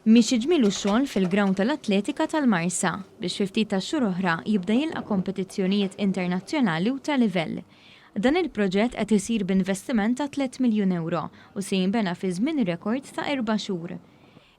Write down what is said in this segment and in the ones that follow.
Miexi ġmielu x-xogħol fil-grawnd tal-atletika tal-Marsa biex fi ftit tax-xhur oħra jibda jilqa' kompetizzjonijiet internazzjonali u tal-livell. Dan il-proġett qed isir b'investiment ta' 3 miljun euro u se jinbena fi żmien rekord ta' 4 xhur.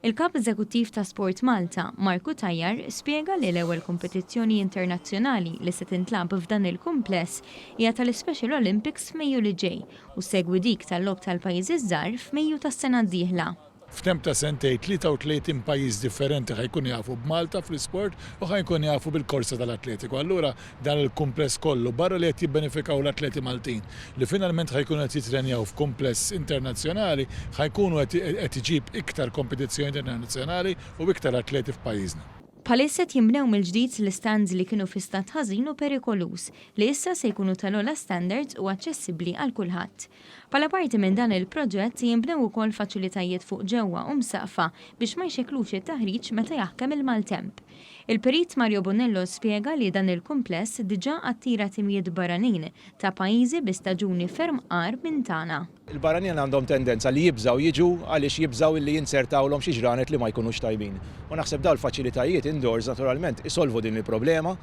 Il-Kap Eżekuttiv ta' SportMalta, Cutajar, spjega li l-ewwel kompetizzjoni internazzjonali li se tintlab f'dan il-kumpless hija tal-Special Olympics f'Mejju li ġej u segwi dik tal-Logħob tal-Pajjiżi ż-Żgħar f'Mejju tas-sena d-dieħla. F'temp ta' sentej 33 pajjiż differenti ħajkun jafu b'Malta fl-isport u ħajkun jafu bil-korsa tal-atletiku. Allura dan il-kumpless kollu barra li qed jibbenefikaw l-atleti Maltin li finalment ħajkunu qed jitrenjaw f'kumpless internazzjonali ħajkunu qed iġib iktar kompetizzjoni internazzjonali u iktar atleti f'pajjiżna. Bħalissa jimbnew mill-ġdid l-stands li kienu fi stat ħażin u perikolus li issa se jkunu tal-ogħla standards u aċċessibbli għal kulħadd. Bħala parti minn dan il-proġett jimbnew ukoll faċilitajiet fuq ġewwa u msaqfa biex ma jxekklux it-taħriġ meta jaħkem il-maltemp. Il-perit BONELLO spjega li dan il-kumpless diġà attira timijiet barranin ta' pajjiżi bi staġuni ferm qar minn tagħna. Il-barranin għandhom tendenza li jibżaw jiġu għaliex jibżaw li jinsertawlhom xi ġranet li ma jkunux tajbin. U naħseb dawn il-faċilitajiet indoors naturalment isolvu din il-problema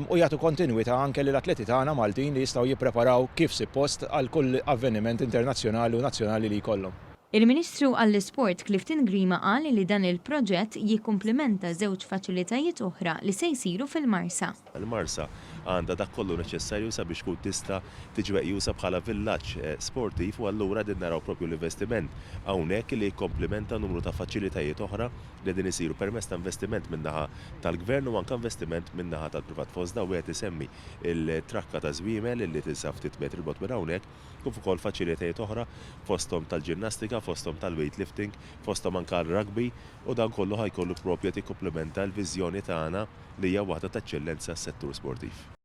u jagħtu kontinwità anke lill atleti tagħna Maltin li jistgħu jippreparaw kif suppost għal kull avveniment internazzjonali u nazzjonali li jkollhom. Il-Ministru għall-Isport Clifton Grima qal li dan il-proġett jikkumplimenta żewġ faċilitajiet oħra li se jsiru fil-Marsa. Il-Marsa għandha dak kollu neċessarju sabiex tkun tista' tiġi meqjusa bħala villaġġ sportiv u allura din naraw proprju l-investiment hawnhekk li jikkomplimenta numru ta' faċilitajiet oħra li din isiru permezz ta' investiment min-naħa tal-Gvern u anke investiment min-naħa tal-privat fost daw wieħed isemmi il-trakka ta' żwiemel li tinsab ftit metri l-bogħod minn hawnhekk kif ukoll faċilitajiet oħra fosthom tal-ġinnastika, fosthom tal-weightlifting, fosthom anke l-rugby u dan kollu ħajkollu proprju tikkumplementa l-viżjoni tagħna li hija waħda ta' eċċellenza s-settur sportiv.